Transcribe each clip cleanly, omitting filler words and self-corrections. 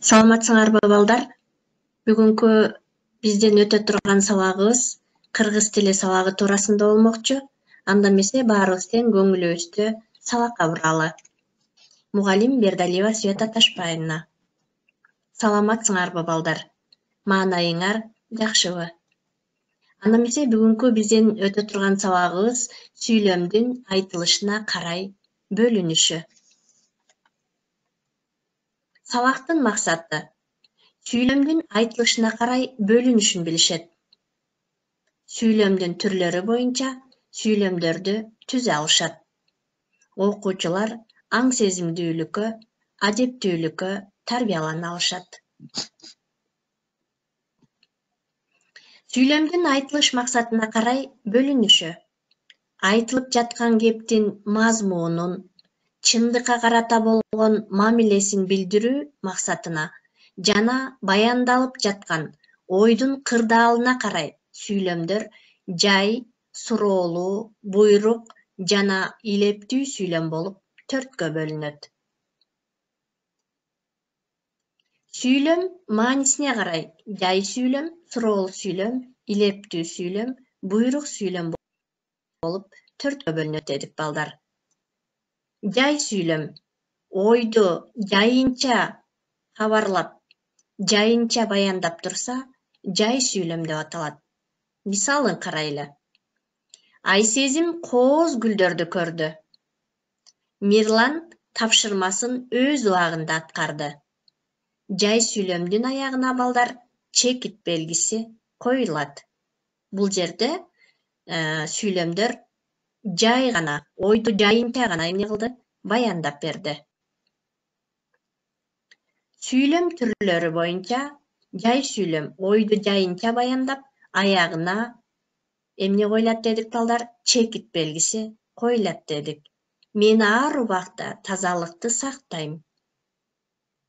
Саламатсыңарбы балдар? Бүгүнкү бизден өтө турган сабагыбыз кыргыз тили сабагы туурасында болмокчу. Анда эмесе баарыбыз тең көңүлүбүздү сабакка буралы. Мугалим Бердалиева Света Ташпайына. Саламатсыңарбы балдар? Маанайыңар жакшыбы? Анда эмесе бүгүнкү бизден өтө турган сабагыбыз сүйлөмдүн айтылышына карай бөлүнүшү. Сабактын максаты сүйлөмдүн айтылышына карай бөлүнүшүн билишет. Сүйлөмдүн түрлөрү боюнча сүйлөмдөрдү түзө алышат. Окуучулар аң сезимдүүлүккө, адептүүлүккө тарбиялана алышат. Сүйлөмдүн айтылыш максатына карай бөлүнүшү. Айтылып жаткан кептин мазмунун, чындыкка карата болгон мамилесин билдирүү максатына жана баяндалып жаткан ойдун кырдаалына карай сүйлөмдөр жай, суроолуу, буйрук жана илептүү сүйлөм болуп төрткө бөлүнөт. Сүйлөм маанисине карай жай сүйлөм, суроолуу сүйлөм, илептүү сүйлөм, буйрук сүйлөм болуп төрткө бөлүнөт дедик балдар. Жай сүйлөм ойду жайынча кабарлап, жайынча баяндап турса, жай сүйлөм деп аталат. Мисалын карайлы. Айсезим кооз гүлдөрдү көрдү. Мирлан тапшырмасын өз убагында аткарды. Жай сүйлөмдүн аягына балдар чекит белгиси коюлат. Бул жерде сүйлөмдөр жай гана, ойду жайынча гана эмне кылды? Баяндап берди. Сүйлөм түрлөрү боюнча жай сүйлөм ойду жайынча баяндап, аягына эмне коюлат дедик балдар? Чекит белгиси коюлат дедик. Мен ар убакта тазалыкты сактайм.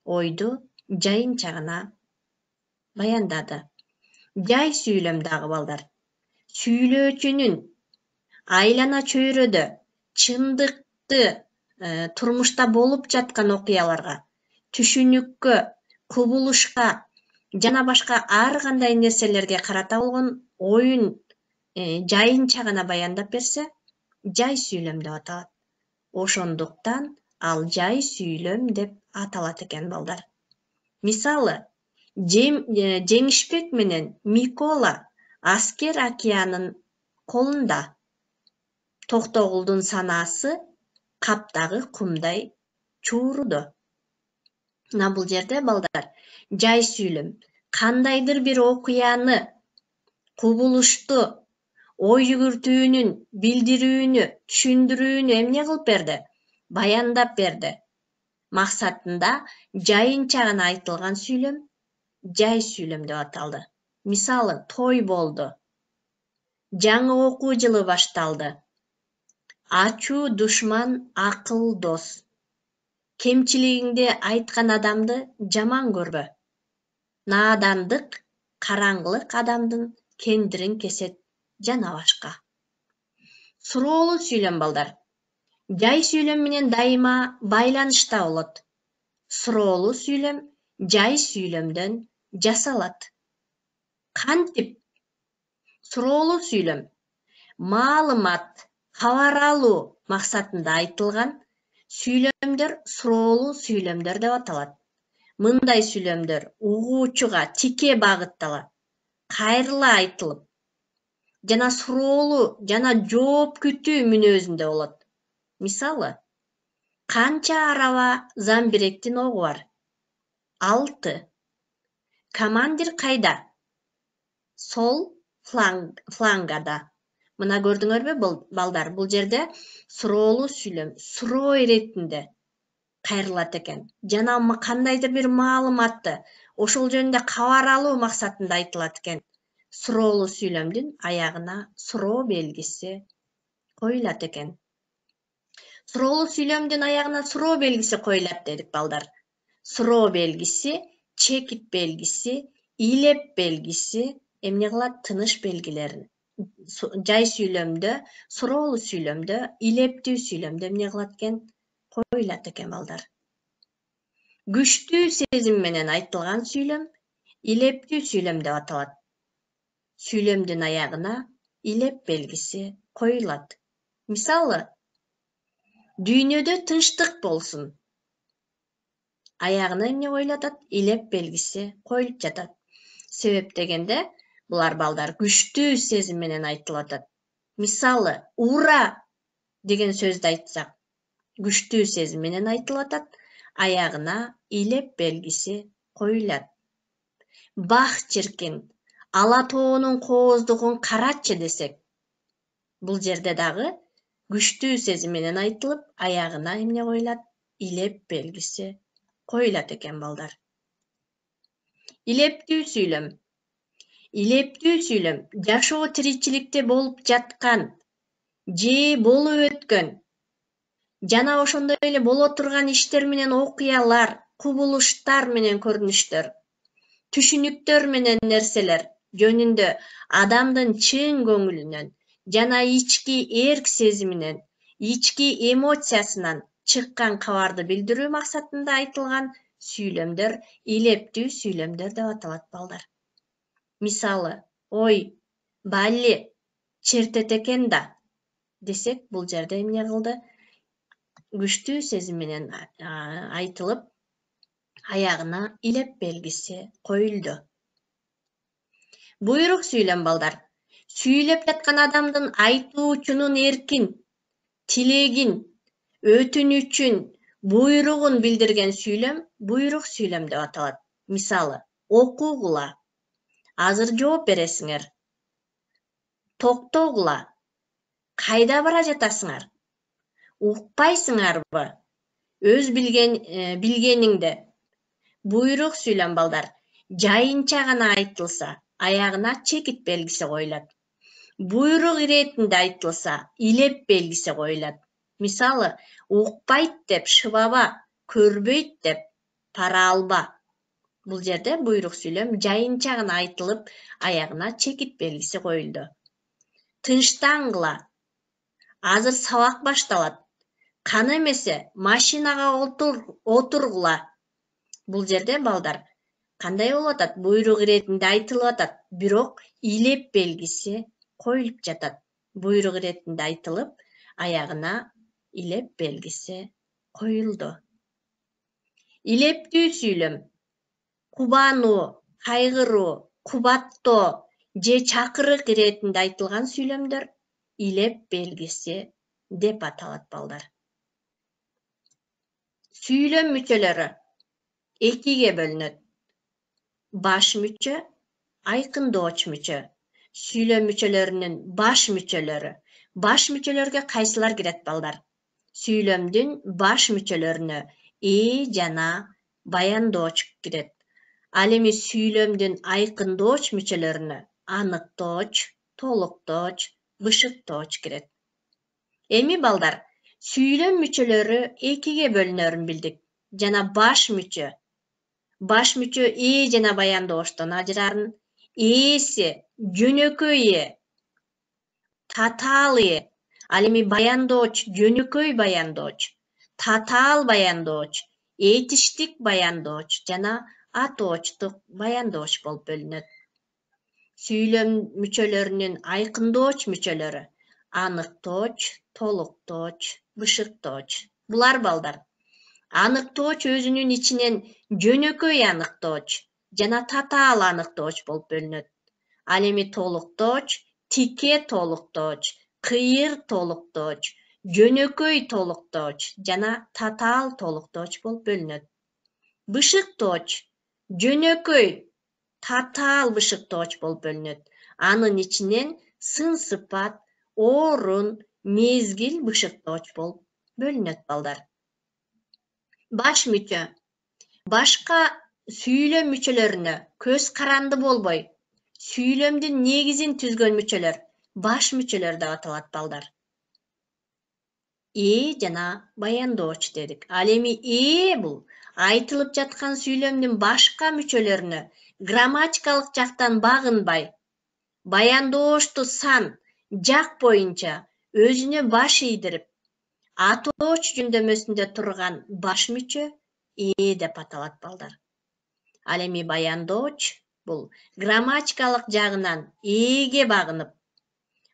Ойду жайынча гана баяндады. Жай сүйлөм дагы балдар. Сүйлөөчүнүн айлана чөйрөдө чындыкты турмушта болуп жаткан окуяларга, түшүнүккө, кубулушка жана башка ар кандай нерселерге карата болгон оюн жайынча гана баяндап берсе, жай сүйлөм деп аталат. Ошондуктан ал жай сүйлөм деп аталат экен балдар. Мисалы, Жеңишбек менен Микола Аскер океанын колунда. Токтогулдун санаасы каптагы кумдай чуурудо. Мына бул жерде балдар жай сүйлөм кандайдыр бир окуяны, кубулушту, ой жүгүртүүнүн билдирүүнү, түшүндүрүүнү эмне кылып берди? Баяндап берди. Максатында жайынча гана айтылган сүйлөм жай сүйлөм деп аталды. Мисалы, той болду. Жаңы окуу жылы башталды. Ачуу душман, акыл дос. Кемчилигиңди айткан адамды жаман көрбө. Наадандык, караңгылык адамдын кендирин кесет жана башка. Суроолуу сүйлөм балдар. Жай сүйлөм менен дайыма байланышта болот. Суроолуу сүйлөм жай сүйлөмдөн жасалат. Кантип? Суроолуу сүйлөм маалымат, кабар алуу максатында айтылган сүйлөмдөр суроолуу сүйлөмдөр деп аталат. Мындай сүйлөмдөр угуучуга тике багытталат, кайрыла айтылып, жана суроолуу жана жооп күтүү мүнөзүндө болот. Мисалы, канча араба Замбиректин огу бар? 6. Командир кайда? Сол флангада. Мына көрдүңөрбү балдар, бул жерде суроолуу сүйлөм суроо иретинде кайрылат экен. Жана кандайдыр бир маалыматты ошол жөнүндө кабар алуу максатында айтылат экен. Суроолуу сүйлөмдүн аягына суроо белгиси коюлат экен. Суроолуу сүйлөмдүн аягына суроо белгиси коюлат дедик балдар. Суроо белгиси, чекит белгиси, илеп белгиси эмне кылат? Тыныш белгилерин. Жай сүйлөмдө, суроолуу сүйлөмдө, илептүү сүйлөмдө эмне кылат экен? Коюлат экен балдар. Күчтүү сезим менен айтылган сүйлөм илептүү сүйлөм деп аталат. Сүйлөмдүн аягына илеп белгиси коюлат. Мисалы, дүйнөдө тынчтык болсун. Аягына эмне коюлат? Илеп белгиси коюлуп жатат. Себеп дегенде, булар балдар күчтүү сезим менен айтылып атат. Мисалы, ура деген сөздү айтсак, күчтүү сезим менен айтылып атат. Аягына илеп белгиси коюлат. Бах чиркин, ала тоонун кооздугун карачы десек, бул жерде дагы күчтүү сезим менен айтылып, аягына эмне коюлат? Илеп белгиси коюлат экен балдар. Илептүү сүйлөм. Илептүү сүйлөм жашоо тиричиликте болуп жаткан же болуп өткөн жана ошондой эле боло турган иштер менен окуялар, кубулуштар менен көрүнүштөр, түшүнүктөр менен нерселер жөнүндө адамдын чын көңүлүнөн жана ички эрк сезиминен, ички эмоциясынан чыккан кабарды билдирүү максатында айтылган сүйлөмдөр илептүү сүйлөмдөр деп аталат балдар. Мисалы, ой, балли, чертет экен да десек, бул жерде эмне кылды? Күчтүү сезим менен айтылып, аягына илеп белгиси коюлду. Буйрук сүйлөм балдар. Сүйлөп жаткан адамдын айтуучунун эркин, тилегин, өтүнүчүн, буйругун билдирген сүйлөм буйрук сүйлөм деп аталат. Мисалы, окугула, азыр жооп бересиңер. Токтогула, кайда бара жатасыңар? Укпайсыңарбы? Өз билгениңде. Буйрук сүйлөм балдар. Жайынча гана айтылса, аягына чекит белгиси коюлат. Буйрук иретинде айтылса, илеп белгиси коюлат. Мисалы, укпайт деп шыбаба, көрбөйт деп пара алба. Бул жерде буйрук сүйлөм жайынча гана айтылып, аягына чекит белгиси коюлду. Тынчтангыла. Азыр сабак башталат. Каны эмесе, машинага отургула. Бул жерде балдар кандай болуп атат? Буйрук иретинде айтылып атат, бирок илеп белгиси коюлуп жатат. Буйрук иретинде айтылып, аягына илеп белгиси коюлду. Илептүү сүйлөм. Кубануу, кайгыруу, кубаттоо же чакырык иретинде айтылган сүйлөмдөр илеп белгиси деп аталат балдар. Сүйлөм мүчөлөрү экиге бөлүнөт. Баш мүчө, айкындооч мүчө. Сүйлөм мүчөлөрүнүн баш мүчөлөрү. Баш мүчөлөргө кайсылар кирет балдар? Сүйлөмдүн баш мүчөлөрүнө жана баяндооч кирет. Ал эми сүйлөмдүн айкындооч мүчөлөрүнө аныктооч, толуктооч, бышыктооч кирет. Эми балдар, сүйлөм мүчөлөрү экиге бөлүнөрүн билдик. Жана баш мүчө жана баяндооштон ажырарын. Ээси жөнөкөй татаал Ал эми баяндооч жөнөкөй баяндооч, татаал баяндооч, этиштик баяндооч жана атоочтук баяндооч болуп бөлүнөт. Сүйлөм мүчөлөрүнүн айкындооч мүчөлөрү аныктооч, толуктооч, бышыктооч. Булар балдар. Аныктооч өзүнүн ичинен жөнөкөй аныктооч жана татаал аныктооч болуп бөлүнөт. Ал эми толуктооч, тике толуктооч, кыйыр толуктооч, жөнөкөй толуктооч жана татаал толуктооч болуп бөлүнөт. Бышыктооч, жөнөкөй, татаал бышыктооч болуп бөлүнөт. Анын ичинен сын-сыпат, орун, мезгил бышыктооч болуп бөлүнөт балдар. Баш мүчө. Башка сүйлөм мүчөлөрүнө көз каранды болбой, сүйлөмдүн негизин түзгөн мүчөлөр баш мүчөлөр деп аталат балдар. Жана баяндооч дедик. Ал эми бул айтылып жаткан сүйлөмдүн башка мүчөлөрүнө грамматикалык жактан багынбай, баяндоошту сан, жак боюнча өзүнө баш ийдирип, атооч жөндөмөсүндө турган баш мүчө деп аталат балдар. Ал эми баяндооч бул грамматикалык жагынан эге багынып,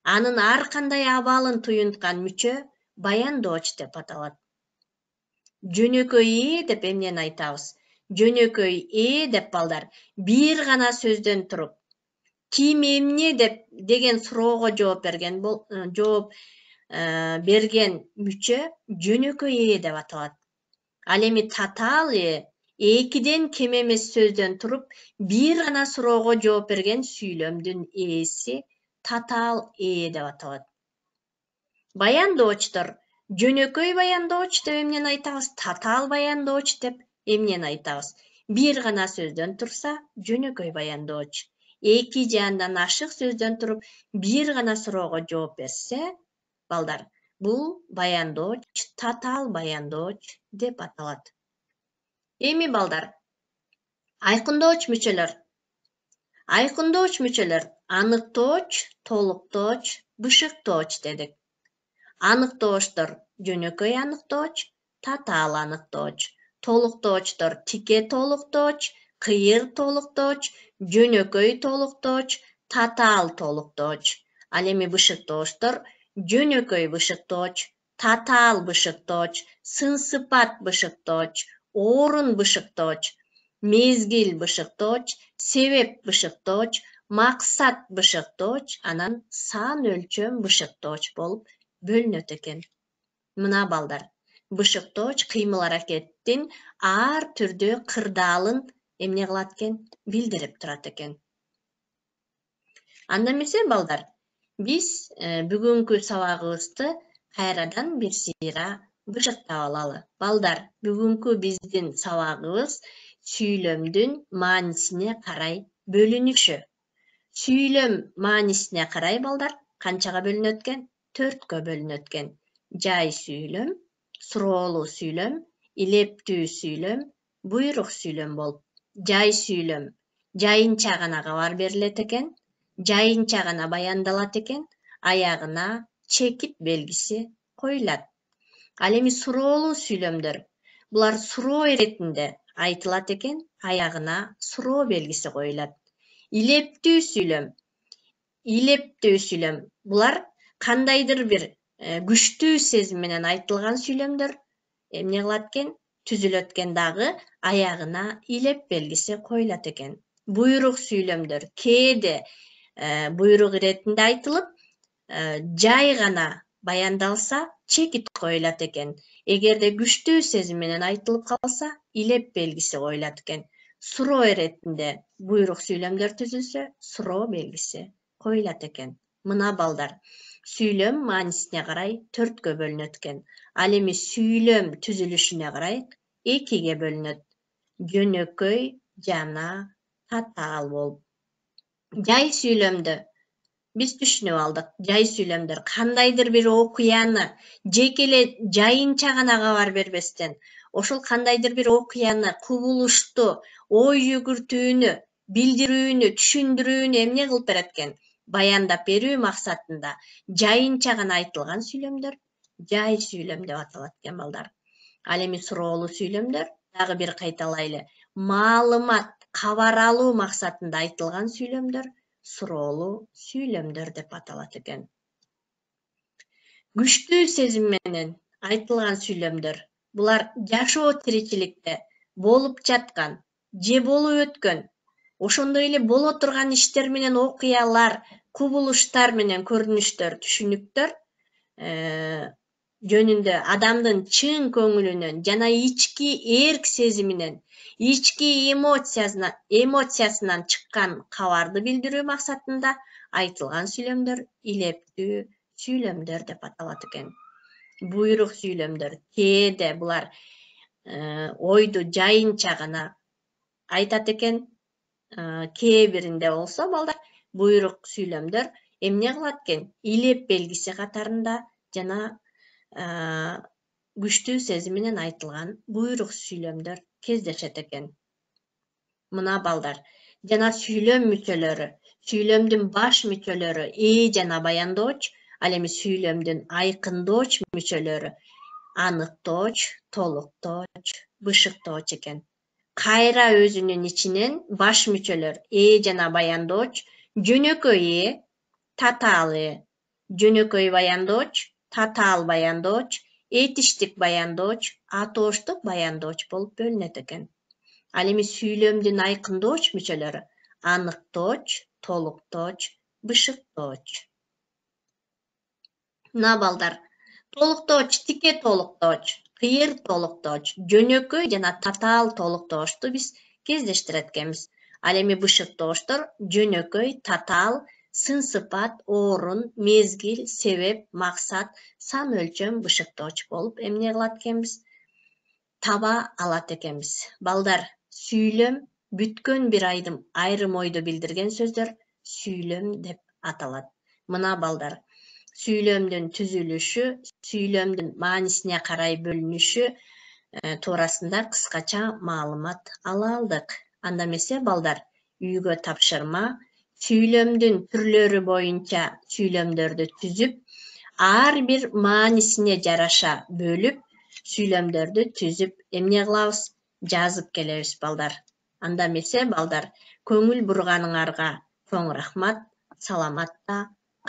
анын ар кандай абалын туюнткан мүчө баяндооч деп аталат. Жөнөкөй деп эмнени айтабыз? Жөнөкөй деп балдар бир гана сөздөн туруп, ким эмне деген суроого жооп берген мүчө жөнөкөй деп аталат. Ал эми татаал экиден кем эмес сөздөн туруп бир гана суроого жооп берген сүйлөмдүн ээси татаал деп аталат. Баяндоочтор жөнөкөй баяндооч деп эмнени айтабыз? Татаал баяндооч деп эмнени айтабыз? Бир гана сөздөн турса жөнөкөй баяндооч. Эки же андан ашык сөздөн туруп бир гана суроого жооп берсе, балдар, бул баяндооч, татаал баяндооч деп аталат. Эми балдар, айкындооч мүчөлөр. Айкындооч мүчөлөр аныктооч, толуктооч, бышыктооч дедик. Аныктоочтор жөнөкөй аныктооч, татаал аныктооч. Толуктоочтор тике толуктооч, кыйыр толуктооч, жөнөкөй толуктооч, татаал толуктооч. Ал эми бышыктоочтор жөнөкөй бышыктооч, татаал бышыктооч, сын-сыпат бышыктооч, орун бышыктооч, мезгил бышыктооч, себеп бышыктооч, максат бышыктооч, анан сан өлчөм бышыктооч болуп бөлүнөт экен. Мына балдар, бышыктооч кыймыл аракеттин ар түрдүү кырдаалын эмне кылат экен? Билдирип турат экен. Анда эмесе балдар, биз бүгүнкү сабагыбызды кайрадан бир сыйра бышыктап алалы. Балдар, бүгүнкү биздин сабагыбыз сүйлөмдүн маанисине карай бөлүнүшү. Сүйлөм маанисине карай балдар канчага бөлүнөт экен? 4кө бөлүнөт экен. Жай сүйлөм, суроолуу сүйлөм, илептүү сүйлөм, буйрук сүйлөм болуп. Жай сүйлөм жайынча гана кабар берилет экен, жайынча гана баяндалат экен, аягына чекит белгиси коюлат. Ал эми суроолуу сүйлөмдөр, булар суроо иретинде айтылат экен, аягына суроо белгиси коюлат. Илептүү сүйлөм, булар кандайдыр бир күчтүү сезим менен айтылган сүйлөмдөр эмне кылат экен? Түзүлөт экен дагы, аягына илеп белгиси коюлат экен. Буйрук сүйлөмдөр кээде буйрук иретинде айтылып, жай гана баяндалса, чекит коюлат экен. Эгерде күчтүү сезим менен айтылып калса, илеп белгиси коюлат экен. Суроо иретинде буйрук сүйлөмдөр түзүлсө, суроо белгиси коюлат экен. Мына балдар, сүйлөм маанисине карай 4кө бөлүнөт экен. Ал эми сүйлөм түзүлүшүнө карай 2ге бөлүнөт. Жөнөкөй жана татаал болуп. Жай сүйлөмдө биз түшүнүп алдык. Жай сүйлөмдөр кандайдыр бир окуяны жеке эле жайынча гана кабар бербестен, ошол кандайдыр бир окуяны, кубулушту, ой жүгүртүүнү, билдирүүнү, түшүндүрүүнү эмне кылып берет экен? Баяндап берүү максатында жайынча гана айтылган сүйлөмдөр жай сүйлөм деп аталат экен балдар. Ал эми суроолуу сүйлөмдөр, дагы бир кайталайлы, маалымат, кабар алуу максатында айтылган сүйлөмдөр суроолуу сүйлөмдөр деп аталат экен. Күчтүү сезим менен айтылган сүйлөмдөр, булар жашоо тиричиликте болуп жаткан же болуп өткөн, ошондой эле боло турган иштер менен окуялар, кубулуштар менен көрүнүштөр, түшүнүктөр жөнүндө адамдын чын көңүлүнөн жана ички эрк сезиминен, ички эмоциясынан чыккан кабарды билдирүү максатында айтылган сүйлөмдөр илептүү сүйлөмдөр деп аталат экен. Буйрук сүйлөмдөр кээде булар ойду жайынча гана айтат экен, кээ биринде болсо балдар буйрук сүйлөмдөр эмне кылат экен? Илеп белгиси катарында жана күчтүү сезим менен айтылган буйрук сүйлөмдөр кездешет экен. Мына балдар, жана сүйлөм мүчөлөрү, сүйлөмдүн баш мүчөлөрү жана баяндооч, ал эми сүйлөмдүн айкындооч мүчөлөрү Anıktooç, toluktooç, bışıktooç eken. Kayra özünün içinen baş müçölөр e jana bayandooç, jönököy, tatalı, jönököy bayandooç, tatal bayandooç, etiştik bayandooç, atooçtuk bayandooç bolup bölүnөт экен. Ал эми сүйлөмдүн айкындооч мүчөлөрү аныктооч, толуктооч, бышыктооч. Мына балдар, толуктооч, тике толуктооч, кыйыр толуктооч, жөнөкөй жана татаал толуктоочту биз кездештирет экенбиз. Ал эми бышыктоочтор жөнөкөй, татаал, сын сыпат, орун, мезгил, себеп, максат, сан өлчөм бышыктооч болуп эмне кылат экенбиз? Таба алат экенбиз. Балдар, сүйлөм бүткөн бир айрым ойду билдирген сөздөр сүйлөм деп аталат. Мына балдар, сүйлөмдүн түзүлүшү, сүйлөмдүн маанисине карай бөлүнүшү туурасында кыскача маалымат ала алдык. Анда эмесе балдар, үйгө тапшырма, сүйлөмдүн түрлөрү боюнча сүйлөмдөрдү түзүп, ар бир маанисине жараша бөлүп, сүйлөмдөрдү түзүп эмне кылабыз? Жазып келебиз балдар. Анда эмесе балдар, көңүл бурганыңарга чоң рахмат, саламатта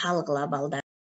калгыла балдар.